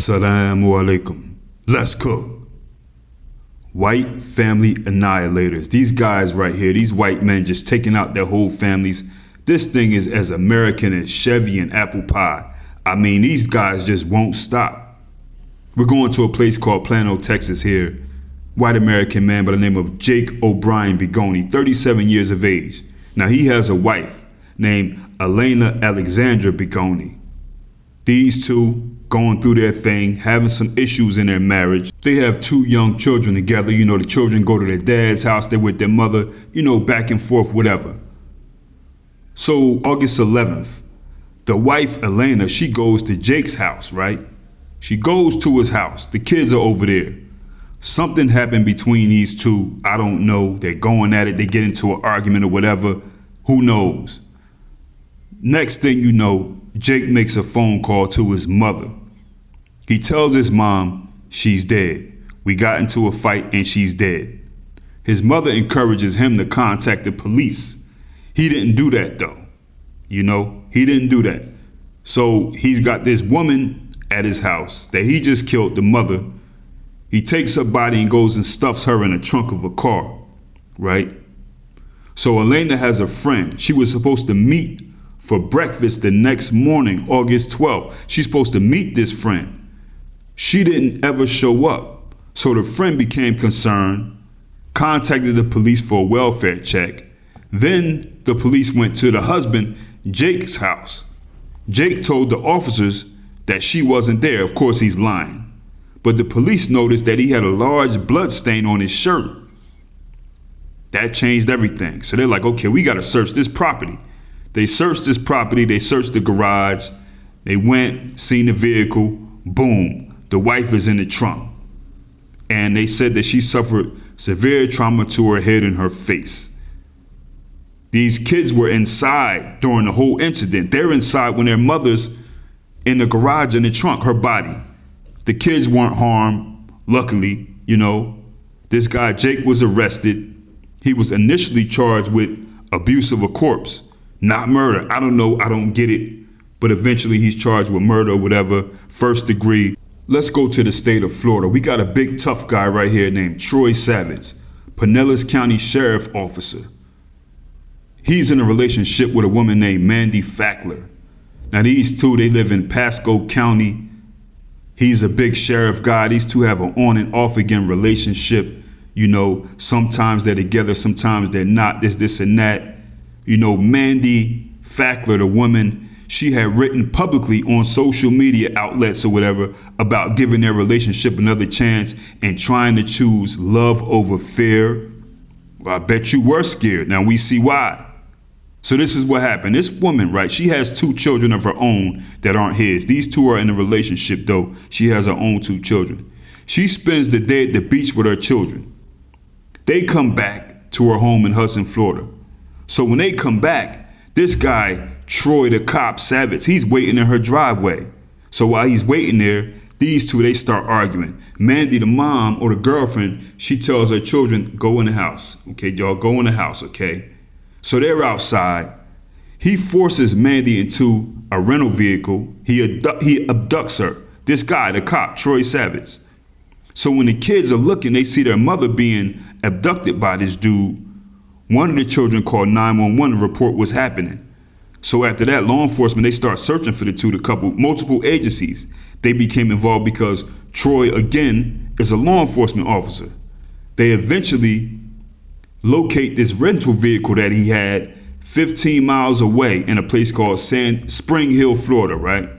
Assalamu alaikum. Let's cook. White family annihilators. These guys right here, these white men just taking out their whole families. This thing is as American as Chevy and apple pie. I mean, these guys just won't stop. We're going to a place called Plano, Texas here. White American man by the name of Jake O'Brien Bigoni, 37 years of age. Now he has a wife named Elena Alexandra Bigoni. These two going through their thing, having some issues in their marriage. They have two young children together. You know, the children go to their dad's house, they're with their mother, you know, back and forth, whatever. So August 11th, the wife, Elena, she goes to Jake's house, right? She goes to his house. The kids are over there. Something happened between these two. I don't know. They're going at it. They get into an argument or whatever. Who knows? Next thing you know, Jake makes a phone call to his mother. He tells his mom she's dead. We got into a fight and she's dead. His mother encourages him to contact the police. He didn't do that though. You know, he didn't do that. So he's got this woman at his house that he just killed, the mother. He takes her body and goes and stuffs her in the trunk of a car, right? So Elena has a friend. She was supposed to meet for breakfast the next morning, August 12th. She's supposed to meet this friend. She didn't ever show up. So the friend became concerned, contacted the police for a welfare check. Then the police went to the husband, Jake's house. Jake told the officers that she wasn't there. Of course, he's lying. But the police noticed that he had a large blood stain on his shirt. That changed everything. So they're like, okay, we got to search this property. They searched this property. They searched the garage. They went, seen the vehicle. Boom. The wife is in the trunk. And they said that she suffered severe trauma to her head and her face. These kids were inside during the whole incident. They're inside when their mother's in the garage in the trunk, her body. The kids weren't harmed. Luckily, you know, this guy, Jake, was arrested. He was initially charged with abuse of a corpse, not murder. I don't know. I don't get it. But eventually he's charged with murder or whatever, first degree. Let's go to the state of Florida. We got a big tough guy right here named Troy Savage, Pinellas County Sheriff Officer. He's in a relationship with a woman named Mandy Fackler. Now these two, they live in Pasco County. He's a big sheriff guy. These two have an on and off again relationship. You know, sometimes they're together, sometimes they're not. There's this and that. You know, Mandy Fackler, the woman, she had written publicly on social media outlets or whatever about giving their relationship another chance and trying to choose love over fear. Well, I bet you were scared. Now we see why. So this is what happened. This woman, right, she has two children of her own that aren't his. These two are in a relationship though. She has her own two children. She spends the day at the beach with her children. They come back to her home in Hudson, Florida. So when they come back, this guy, Troy the cop, Savage, he's waiting in her driveway. So while he's waiting there, these two, they start arguing. Mandy, the mom or the girlfriend, she tells her children, go in the house. Okay, y'all, go in the house, okay? So they're outside. He forces Mandy into a rental vehicle. He abducts her. This guy, the cop, Troy Savage. So when the kids are looking, they see their mother being abducted by this dude. One of the children called 911 to report what's happening. So after that, law enforcement, they start searching for the two, the couple, multiple agencies. They became involved because Troy, again, is a law enforcement officer. They eventually locate this rental vehicle that he had 15 miles away in a place called Spring Hill, Florida, right?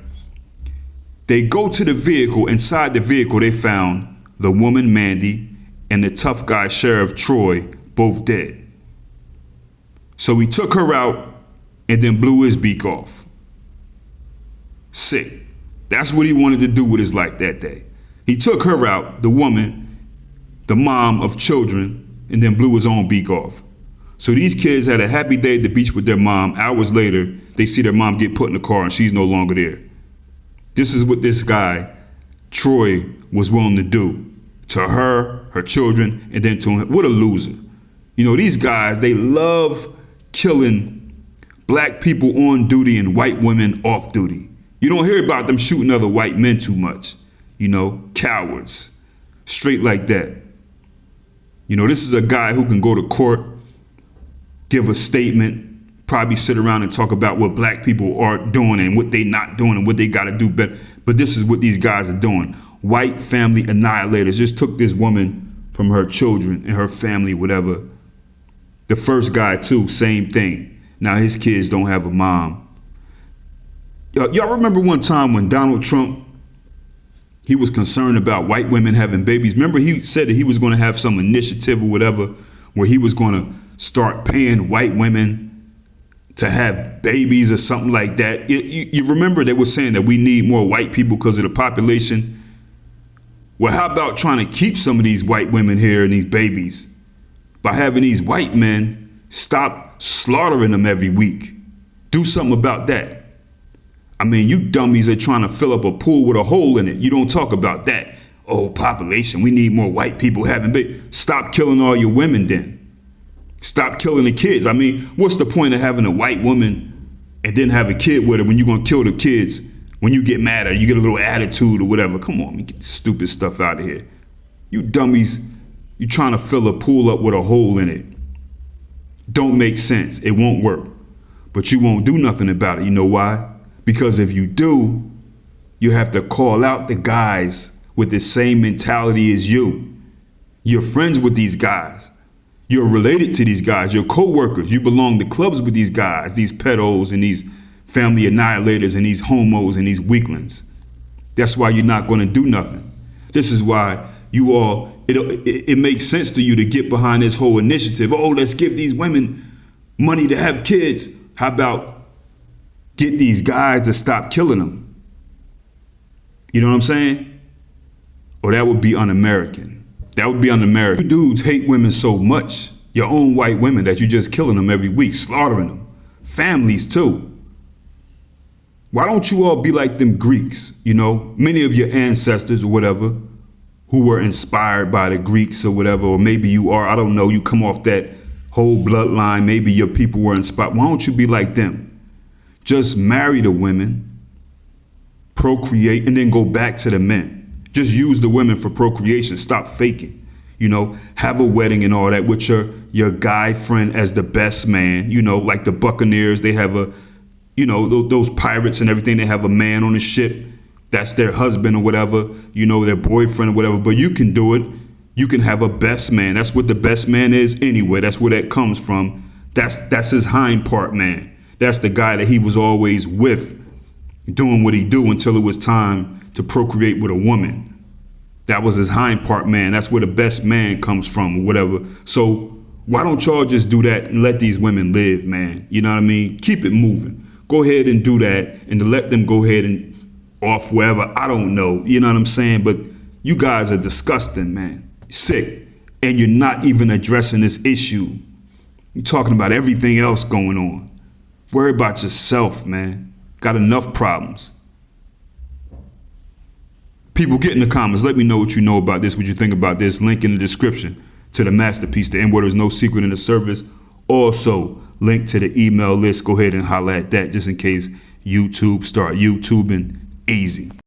They go to the vehicle. Inside the vehicle, they found the woman, Mandy, and the tough guy, Sheriff Troy, both dead. So he took her out and then blew his beak off. Sick. That's what he wanted to do with his life that day. He took her out, the woman, the mom of children, and then blew his own beak off. So these kids had a happy day at the beach with their mom. Hours later, they see their mom get put in the car and she's no longer there. This is what this guy, Troy, was willing to do to her, her children, and then to him. What a loser. You know, these guys, they love killing black people on duty and white women off duty. You don't hear about them shooting other white men too much. Cowards. Straight like that. This is a guy who can go to court, give a statement, probably sit around and talk about what black people are doing and what they not doing and what they got to do better. But this is what these guys are doing. White family annihilators. Just took this woman from her children and her family, whatever. The first guy too, same thing. Now his kids don't have a mom. Y'all remember one time when Donald Trump, he was concerned about white women having babies? Remember he said that he was going to have some initiative or whatever where he was going to start paying white women to have babies or something like that. You remember they were saying that we need more white people because of the population? Well, how about trying to keep some of these white women here and these babies by having these white men stop slaughtering them every week? Do something about that. I mean, you dummies are trying to fill up a pool with a hole in it. You don't talk about that. Oh, population, we need more white people having babies. Stop killing all your women then. Stop killing the kids. I mean, what's the point of having a white woman and then have a kid with her when you're going to kill the kids when you get mad at her, you get a little attitude or whatever? Come on, get this stupid stuff out of here. You dummies, you trying to fill a pool up with a hole in it. Don't make sense. It won't work. But you won't do nothing about it. You know why? Because if you do, you have to call out the guys with the same mentality as you. You're friends with these guys. You're related to these guys. You're co-workers. You belong to clubs with these guys, these pedos and these family annihilators and these homos and these weaklings. That's why you're not going to do nothing. This is why you all, it makes sense to you to get behind this whole initiative. Oh, let's give these women money to have kids. How about get these guys to stop killing them? You know what I'm saying? Or that would be un-American. That would be un-American. You dudes hate women so much, your own white women, that you just killing them every week, slaughtering them. Families too. Why don't you all be like them Greeks? Many of your ancestors or whatever, who were inspired by the Greeks or whatever, or maybe you are, I don't know, you come off that whole bloodline, maybe your people were inspired. Why don't you be like them? Just marry the women, procreate, and then go back to the men. Just use the women for procreation. Stop faking. Have a wedding and all that with your guy friend as the best man. Like the Buccaneers, they have those pirates and everything. They have a man on the ship. That's their husband or whatever, their boyfriend or whatever. But you can do it. You can have a best man. That's what the best man is anyway. That's where that comes from. That's his hind part man. That's the guy that he was always with, doing what he do until it was time to procreate with a woman. That was his hind part man. That's where the best man comes from or whatever. So why don't y'all just do that and let these women live, man? You know what I mean? Keep it moving. Go ahead and do that and to let them go ahead and off wherever. I don't know. You know what I'm saying? But you guys are disgusting, man. Sick. And you're not even addressing this issue. You're talking about everything else going on. Worry about yourself, man. Got enough problems. People, get in the comments. Let me know what you know about this, what you think about this. Link in the description to the masterpiece, the N-word is no secret in the service. Also, link to the email list. Go ahead and holler at that just in case YouTube start YouTubing easy.